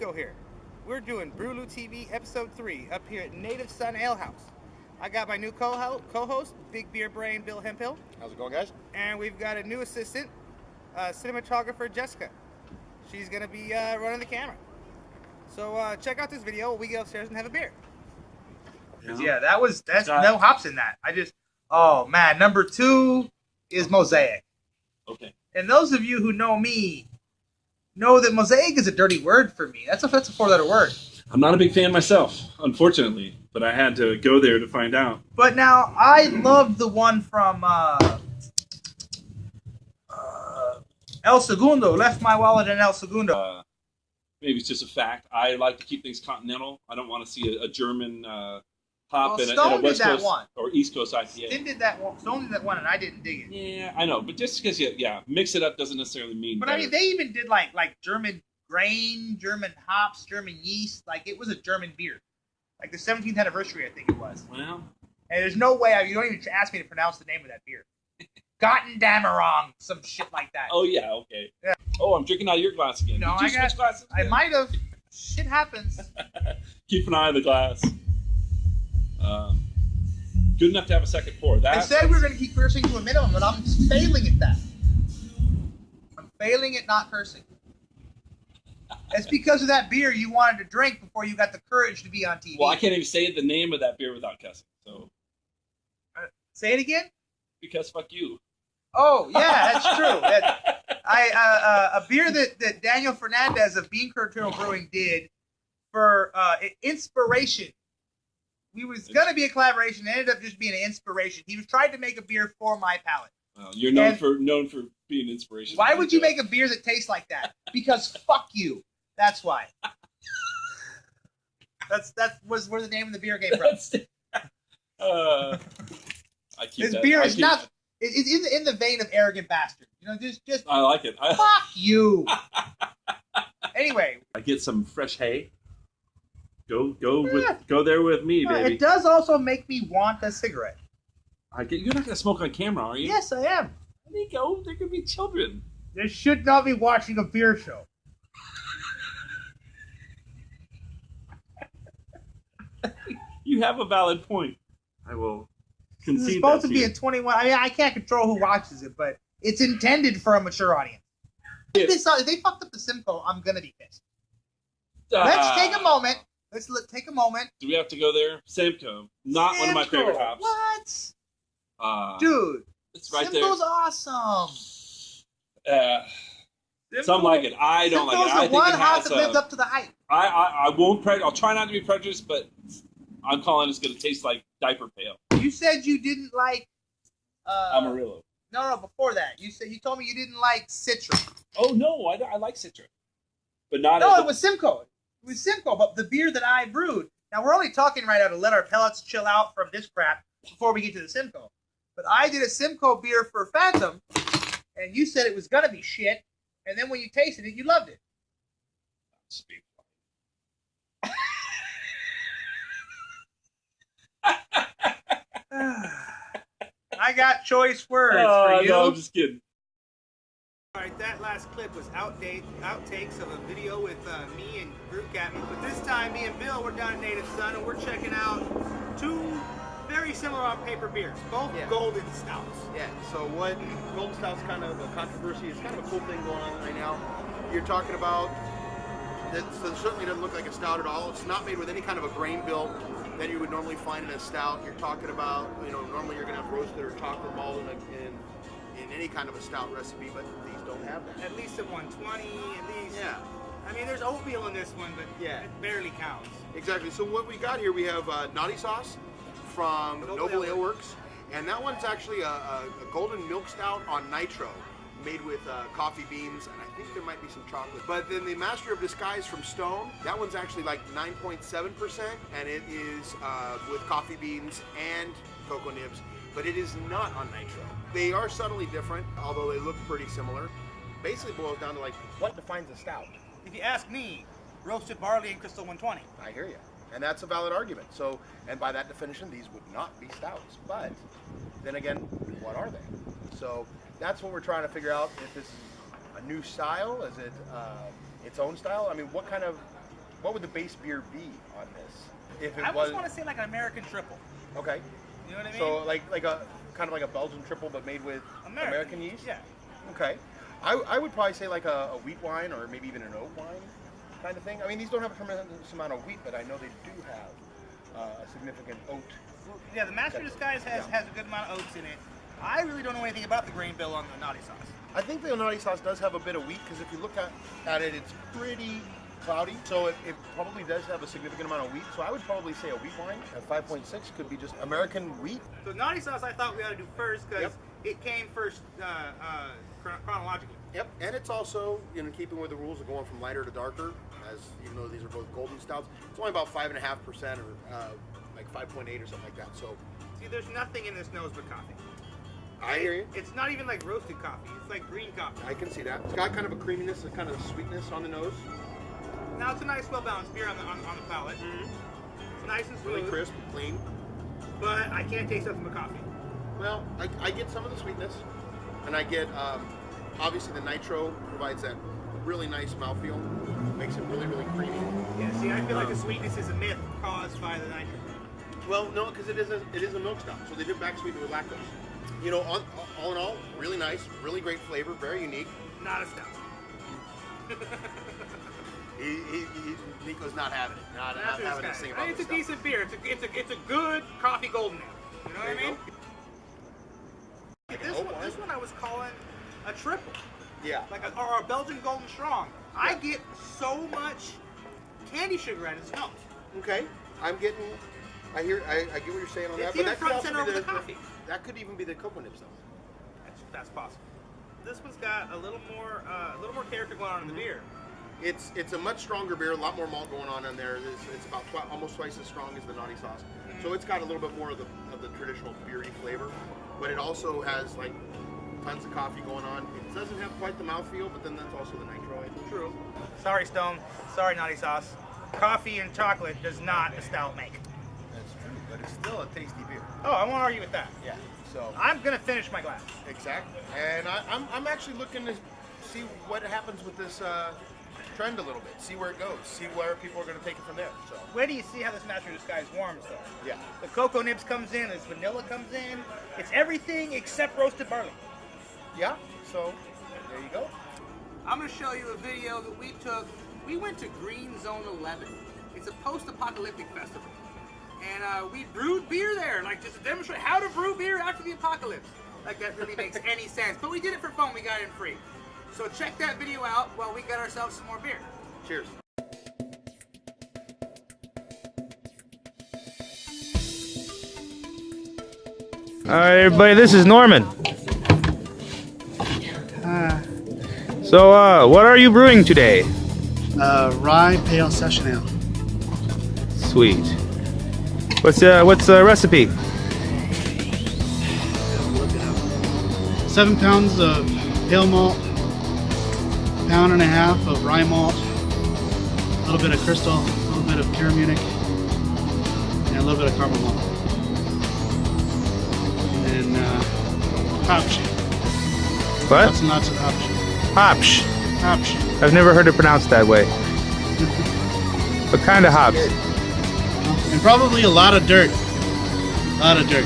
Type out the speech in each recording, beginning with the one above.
Nico here. We're doing Brewlu TV episode 3 up here at Native Son Alehouse. I got my new co-host, Big Beer Brain Bill Hemphill. How's it going, guys? And we've got a new assistant, cinematographer Jessica. She's going to be running the camera. So check out this video. We get upstairs and have a beer. Yeah, that's no hops in that. Oh man, number 2 is Mosaic. Okay. And those of you who know me know that Mosaic is a dirty word for me. That's a 4-letter word. I'm not a big fan myself, unfortunately, but I had to go there to find out. But now, I loved the one from El Segundo. Left my wallet in El Segundo. Maybe it's just a fact. I like to keep things continental. I don't want to see a German hop in a West Coast or East Coast IPA. Stone did that one, and I didn't dig it. Yeah, I know. But just because mix it up doesn't necessarily mean But better. I mean, they even did like German grain, German hops, German yeast. Like, it was a German beer. Like the 17th anniversary, I think it was. Well. And there's no way, you don't even ask me to pronounce the name of that beer. Gottendamerong, some shit like that. Oh, yeah, okay. Yeah. Oh, I'm drinking out of your glass again. No, Did you switch glasses again? I might have. Shit happens. Keep an eye on the glass. Good enough to have a second pour. I said we were going to keep cursing to a minimum, but I'm failing at that. I'm failing at not cursing. It's because of that beer you wanted to drink before you got the courage to be on TV. Well, I can't even say the name of that beer without cussing. So, say it again? Because fuck you. Oh, yeah, that's true. A beer that Daniel Fernandez of Bean Curtail Brewing did for inspiration. We was going to be a collaboration. It ended up just being an inspiration. He was trying to make a beer for my palate. Well, you're known for being inspiration. Why would you make a beer that tastes like that? Because fuck you. That's why. That was where the name of the beer came from. This beer is not. It's in the vein of arrogant bastard. You know, just. I like it. Fuck you. Anyway, I get some fresh hay. Go there with me, baby. It does also make me want a cigarette. You're not gonna smoke on camera, are you? Yes, I am. Nico, there could be children. They should not be watching a beer show. You have a valid point. I will concede. It's supposed to be a 21. I mean, I can't control who watches it, but it's intended for a mature audience. If they fucked up the Simcoe, I'm gonna be pissed. Let's take a moment. Take a moment. Do we have to go there? Simcoe, not one of my favorite hops. What? Dude, it's right Simcoe's there. awesome. Some like it. I don't like it. Simcoe's the one hop that lived up to the hype. I won't. I'll try not to be prejudiced, but I'm calling it's going to taste like diaper pail. You said you didn't like Amarillo. No, before that. You told me you didn't like Citra. Oh no, I like Citra, but not. No, it was Simcoe. It was Simcoe, but the beer that I brewed. Now we're only talking right now to let our pellets chill out from this crap before we get to the Simcoe. But I did a Simcoe beer for Phantom, and you said it was gonna be shit. And then when you tasted it, you loved it. I got choice words for you. No, I'm just kidding. Alright, that last clip was outtakes of a video with me and Brew Capt. But this time, me and Bill, we're down at Native Son, and we're checking out 2 very similar on paper beers, both golden stouts. Yeah, so what golden stout's kind of a controversy. It's kind of a cool thing going on right now. You're talking about that, so it certainly doesn't look like a stout at all. It's not made with any kind of a grain bill that you would normally find in a stout. You're talking about, normally you're going to have roasted or chocolate malt in any kind of a stout recipe, but these don't have that. At least at 120, at least. Yeah. I mean, there's oatmeal in this one, but it barely counts. Exactly. So what we got here, we have Naughty Sauce from Noble Ale Works, and that one's actually a golden milk stout on nitro, made with coffee beans, and I think there might be some chocolate. But then the Master of Disguise from Stone, that one's actually like 9.7%, and it is with coffee beans and cocoa nibs, but it is not on nitro. They are subtly different, although they look pretty similar. Basically boils down to like, what defines a stout? If you ask me, roasted barley and Crystal 120. I hear you. And that's a valid argument. So, and by that definition, these would not be stouts. But then again, what are they? So that's what we're trying to figure out. If this is a new style, is it its own style? I mean, what kind of what would the base beer be on this? If it I was, just want to say like an American triple. okay. You know what I mean? So like a kind of like a Belgian triple, but made with American yeast. Yeah. Okay. I would probably say like a wheat wine or maybe even an oat wine kind of thing. I mean, these don't have a tremendous amount of wheat, but I know they do have a significant oat. Well, yeah, the Master Disguise has a good amount of oats in it. I really don't know anything about the grain bill on the naughty sauce. I think the naughty sauce does have a bit of wheat because if you look at it, it's pretty cloudy. So it probably does have a significant amount of wheat. So I would probably say a wheat wine at 5.6 could be just American wheat. So naughty sauce I thought we ought to do first because it came first chronologically. Yep, and it's also in keeping with the rules of going from lighter to darker, as even though these are both golden stouts, it's only about 5.5% or like 5.8 or something like that. So, see, there's nothing in this nose but coffee. I hear you. It's not even like roasted coffee. It's like green coffee. I can see that. It's got kind of a creaminess, a kind of a sweetness on the nose. Now it's a nice, well-balanced beer on the palate. Mm-hmm. It's nice and smooth. Really crisp, clean. But I can't taste nothing but coffee. Well, I get some of the sweetness, and I get obviously the nitro provides that really nice mouthfeel, makes it really, really creamy. Yeah, see, I feel like the sweetness is a myth caused by the nitro. Well, no, because it is a milk stout, so they did back sweeten it with lactose. You know, all in all, really nice, really great flavor, very unique. Not a stout. Nico's not having it. Not having this thing about it's a decent beer. It's a good coffee golden ale. You know what I mean? This one I was calling a triple. Yeah. Or a Belgian Golden Strong. Yeah. I get so much candy sugar at its nose. Okay. I get what you're saying on that. But that front center over the coffee. That could even be the cocoa nibs though. That's possible. This one's got a little more character going on in the beer. It's a much stronger beer, a lot more malt going on in there. It's about almost twice as strong as the naughty sauce. Mm-hmm. So it's got a little bit more of the traditional beery flavor, but it also has like tons of coffee going on. It doesn't have quite the mouthfeel, but then that's also the nitro. I think. True. Sorry, Stone. Sorry, naughty sauce. Coffee and chocolate does not a stout make. That's true, but it's still a tasty beer. Oh, I won't argue with that. Yeah. So I'm gonna finish my glass. Exactly, and I'm actually looking to see what happens with this trend a little bit. See where it goes. See where people are going to take it from there. So where do you see how this Master Disguise warms though? Yeah. The cocoa nibs comes in. This vanilla comes in. It's everything except roasted barley. Yeah. So there you go. I'm going to show you a video that we took. We went to Green Zone 11. It's a post-apocalyptic festival. And we brewed beer there, like just to demonstrate how to brew beer after the apocalypse. Like that really makes any sense. But we did it for fun. We got it free. So check that video out while we get ourselves some more beer. Cheers. Alright everybody, this is Norman. So what are you brewing today? Rye Pale Session Ale. Sweet. What's the recipe? 7 pounds of pale malt, 1.5 pounds of rye malt, a little bit of crystal, a little bit of pure Munich, and a little bit of caramel malt. And hopsh. What? Lots and lots of hopsh. Hopsh. Hopsh. I've never heard it pronounced that way. What kind of hops? And probably a lot of dirt. A lot of dirt.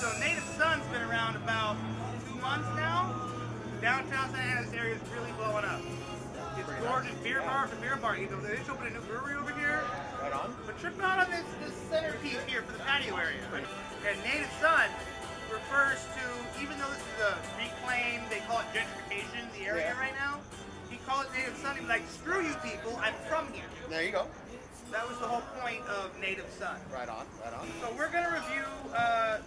So Native Son's been around about 2 months now. Downtown Santa Ana, this area is really blowing up. It's gorgeous, beer bar after beer bar. You know, they just opened a new brewery over here. Right on. But trip out on this centerpiece here for the patio area. And Native Son refers to, even though this is a reclaim, they call it gentrification, the area right now. He called it Native Son. He's like, screw you people, I'm from here. There you go. That was the whole point of Native Son. Right on, right on. So we're gonna review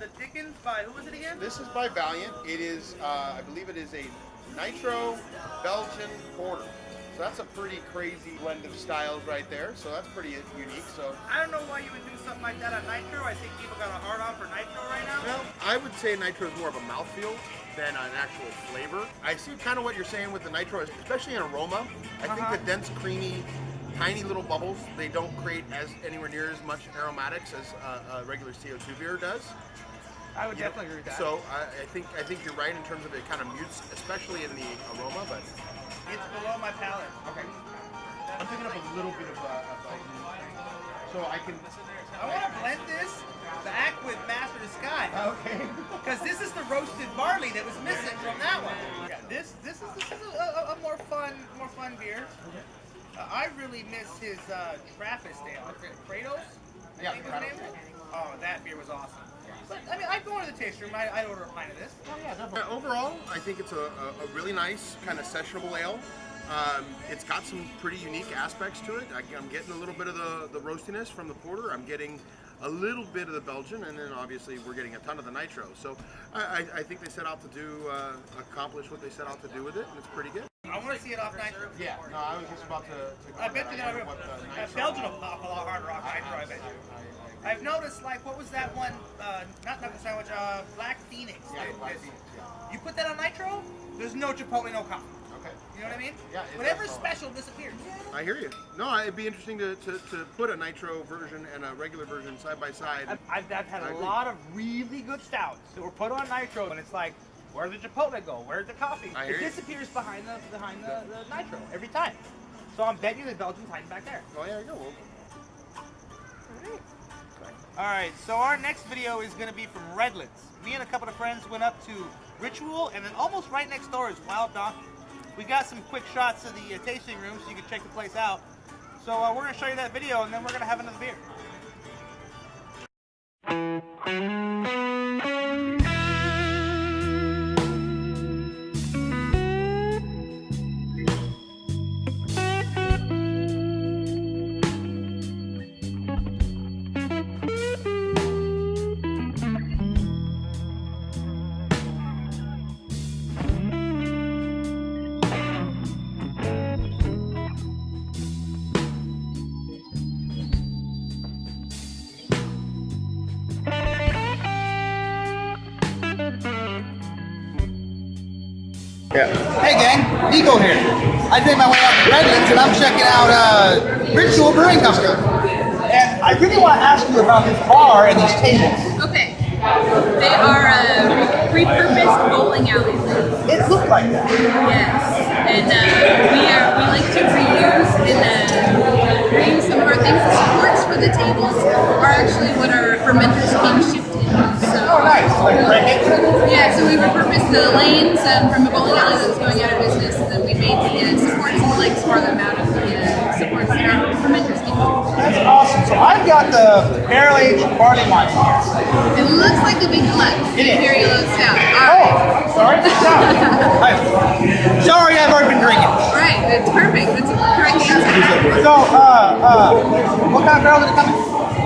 the Dickens by, who was it again? This is by Valiant. It is, I believe it is a Nitro Belgian Porter. So that's a pretty crazy blend of styles right there. So that's pretty unique. So I don't know why you would do something like that on Nitro. I think people got a hard on for Nitro right now. well, I would say Nitro is more of a mouthfeel than an actual flavor. I see kind of what you're saying with the Nitro, especially in aroma. I think the dense, creamy, tiny little bubbles, they don't create anywhere near as much aromatics as a regular CO2 beer does. I would definitely agree with that. So I think you're right in terms of it kind of mutes, especially in the aroma, but it's below my palate. okay. I'm picking up a little bit of so I can. I want to blend this back with Master of the Sky. Okay. Because this is the roasted barley that was missing from that one. Yeah, this is a more fun beer. I really miss his Trappist ale. Kratos? Yeah, I think his name was. Oh, that beer was awesome. But, I mean, I'd go into the taste room. I'd order a pint of this. Oh, yeah, definitely. Overall, I think it's a really nice kind of sessionable ale. It's got some pretty unique aspects to it. I'm getting a little bit of the roastiness from the porter. I'm getting a little bit of the Belgian, and then obviously we're getting a ton of the nitro. So I think they set out to accomplish what they set out to do with it, and it's pretty good. I want to see it off nitro. Yeah, no, I was just about to I bet you that Belgian will pop a lot harder off nitro, I bet you. I've noticed, like, what was that one, not Knuckle Sandwich, Black Phoenix. Yeah, Black Phoenix, yeah. You put that on nitro, there's no Chipotle, no coffee. Okay. You know what I mean? Yeah. Whatever's special disappears. I hear you. No, it'd be interesting to put a nitro version and a regular version side by side. I've had a lot of really good stouts that were put on nitro, and it's like, where'd the Chipotle go? Where's the coffee? It disappears behind the nitro every time. So I'm betting you the Belgian's hiding back there. Oh, yeah, there you go. Alright, so our next video is going to be from Redlands. Me and a couple of friends went up to Ritual, and then almost right next door is Wild Donkey. We got some quick shots of the tasting room so you can check the place out. So we're going to show you that video, and then we're going to have another beer. Hey gang, Nico here. I made my way out to Redlands and I'm checking out Ritual Brewing Company. And I really want to ask you about this bar and these tables. Okay. They are repurposed bowling alleys. It looked like that. Yes. And we like to reuse some of our things. The supports for the tables are actually what our fermenters came shipped in. So, Oh nice, like cricket. yeah, so we repurposed the lanes from a bowling alley that was going out of business, and then we made the supports and the legs for them out of the supports that our fermenters came up with. That's awesome. So I've got the barrel-aged barley wine here. It looks like a big deluxe. It is. Very low stout. Oh, sorry. Sorry, I've already been drinking. Right, that's perfect. That's the correct answer. So, what kind of barrel did it come in?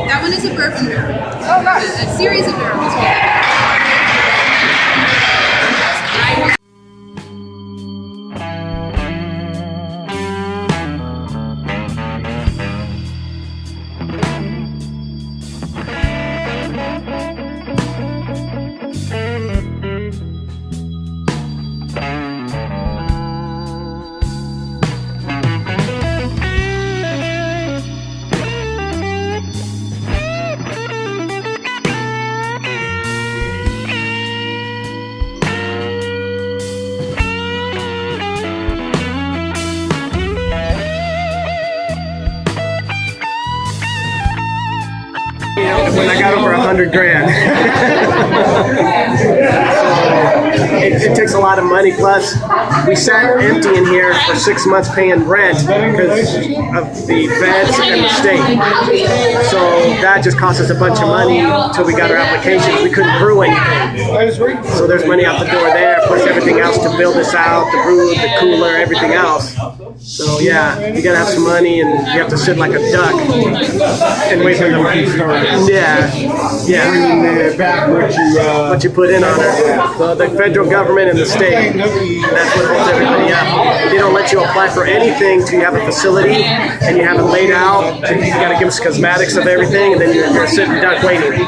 That one is a bourbon barrel. Oh, nice. A series of barrels. when I got over 100 grand. So it takes a lot of money. Plus, we sat empty in here for 6 months paying rent because of the feds and the state. So that just cost us a bunch of money until we got our applications. We couldn't brew anything. So there's money out the door there, plus everything else to build this out, the brew, the cooler, everything else. So yeah, you gotta have some money and you have to sit like a duck and wait for them. What you put in on it. So the federal government and the state, that's what holds everybody up. They don't let you apply for anything till you have a facility and you have it laid out. You gotta give us cosmetics of everything, and then you're sitting duck waiting.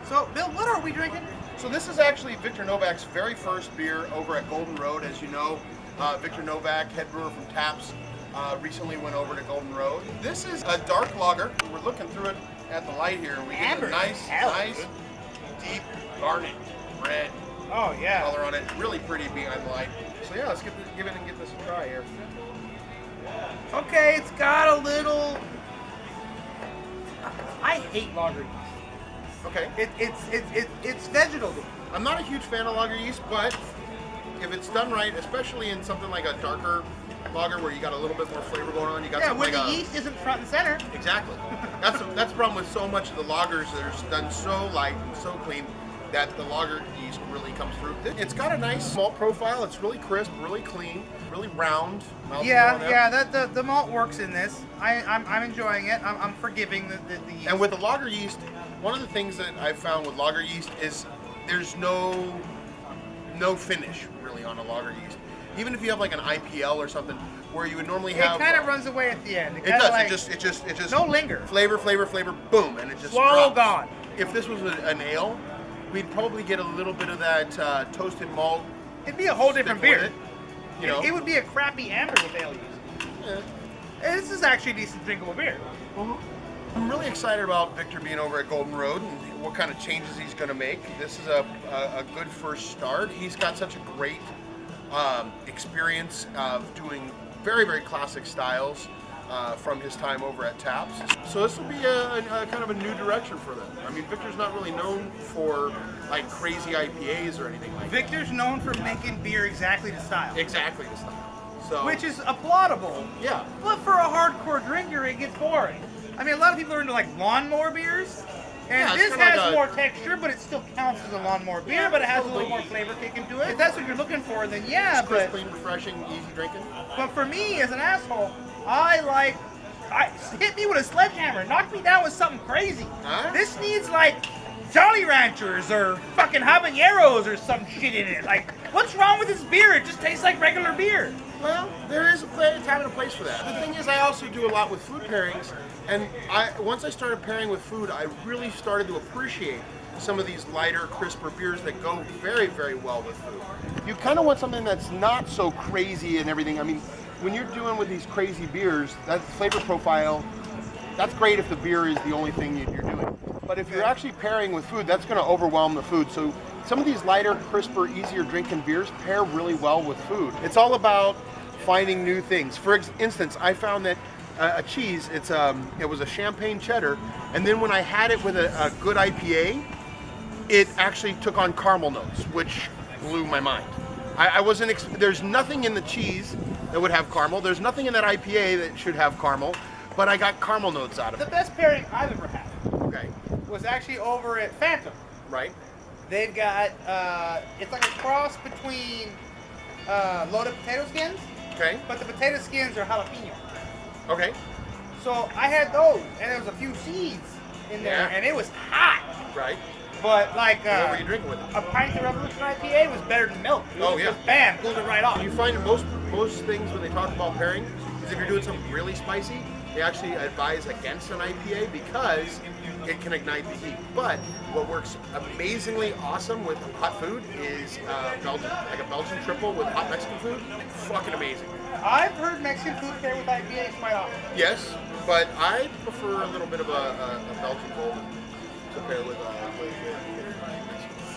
So, Bill, what are we drinking? So this is actually Victor Novak's very first beer over at Golden Road. As you know, Victor Novak, head brewer from Taps, recently went over to Golden Road. This is a dark lager. We're looking through it at the light here. We get a nice, deep garnet red color on it. Really pretty behind the light. So yeah, let's give it and get this a try here. Okay, it's got a little. I hate lager yeast. Okay. It's vegetable. I'm not a huge fan of lager yeast, but if it's done right, especially in something like a darker lager where you got a little bit more flavor going on, you got where the yeast isn't front and center. Exactly. That's the problem with so much of the lagers that are done so light and so clean that the lager yeast really comes through. It's got a nice malt profile. It's really crisp, really clean, really round. The malt works in this. I'm enjoying it. I'm forgiving the yeast. And with the lager yeast, one of the things that I've found with lager yeast is there's no finish really on a lager yeast. Even if you have like an IPL or something where you would normally have, it kind of runs away at the end. It does. Like, it just no linger. Flavor, boom, and it just swallow drops. gone. If this was an ale, we'd probably get a little bit of that toasted malt. It'd be a whole different beer. It would be a crappy amber with ale yeast. Yeah. This is actually a decent drinkable beer. I'm really excited about Victor being over at Golden Road and what kind of changes he's going to make. This is a good first start. He's got such a great experience of doing very, very classic styles from his time over at Taps. So this will be a kind of a new direction for them. I mean, Victor's not really known for like crazy IPAs or anything like that. Victor's known for making beer exactly to style. Exactly to style. So, which is applaudable. Yeah. But for a hardcore drinker, it gets boring. I mean, a lot of people are into like lawnmower beers. And this has more texture, but it still counts as a lawnmower beer, but it has a little more flavor kick into it. If that's what you're looking for, then yeah, it's crisp, clean, refreshing, easy drinking. But for me, as an asshole, hit me with a sledgehammer, knock me down with something crazy. This needs like Jolly Ranchers or fucking habaneros or some shit in it. Like, what's wrong with this beer? It just tastes like regular beer. Well, there is a time and a place for that. The thing is, I also do a lot with food pairings, and once I started pairing with food, I really started to appreciate some of these lighter, crisper beers that go very, very well with food. You kind of want something that's not so crazy and everything. I mean, when you're doing with these crazy beers, that flavor profile, that's great if the beer is the only thing you're doing. But if you're actually pairing with food, that's going to overwhelm the food. So some of these lighter, crisper, easier drinking beers pair really well with food. It's all about finding new things. For instance, I found that a cheese, it was a champagne cheddar, and then when I had it with a good IPA, it actually took on caramel notes, which blew my mind. I wasn't, there's nothing in the cheese that would have caramel. There's nothing in that IPA that should have caramel, but I got caramel notes out of it. The best pairing I've ever had okay. was actually over at Phantom. Right. They've got, it's like a cross between loaded potato skins. Okay. But the potato skins are jalapeno. Okay. So I had those, and there was a few seeds in there, and it was hot. Right. But like, what were you drinking with it? A pint of Revolution IPA was better than milk. Just bam, pulled it right off. You find most things when they talk about pairing is if you're doing something really spicy, they actually advise against an IPA because it can ignite the heat. But what works amazingly awesome with hot food is Belgian, like a Belgian triple with hot Mexican food. Fucking amazing. I've heard Mexican food pair with IPAs quite often. Yes, but I prefer a little bit of a Belgian golden to pair with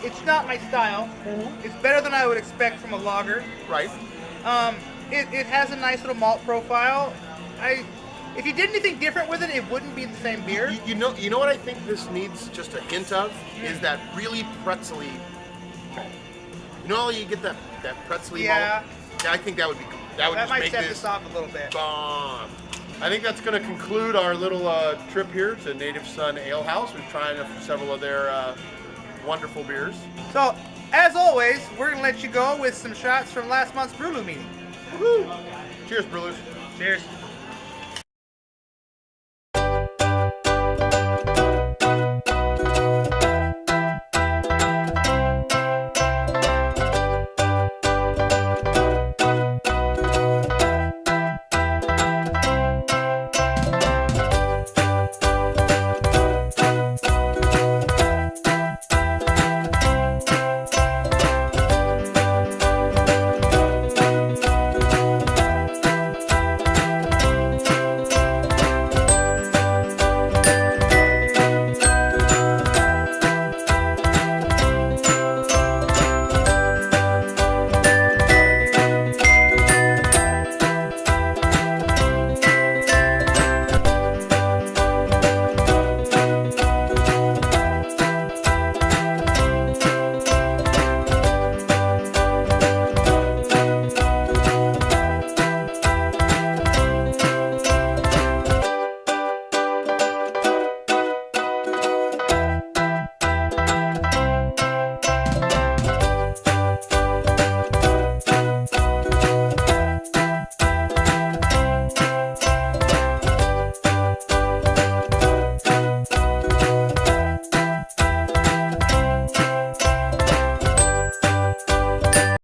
It's not my style. It's better than I would expect from a lager. Right. It has a nice little malt profile. If you did anything different with it, it wouldn't be the same beer. You know what I think this needs just a hint of is that really pretzely malt. You know how you get that pretzely malt? Yeah, I think that would be cool. That would just might make set this this off a little bit. bomb. I think that's going to conclude our little trip here to Native Son Alehouse. We've tried several of their wonderful beers. So, as always, we're going to let you go with some shots from last month's Brewluminati. Woohoo! Cheers, brewers. Cheers.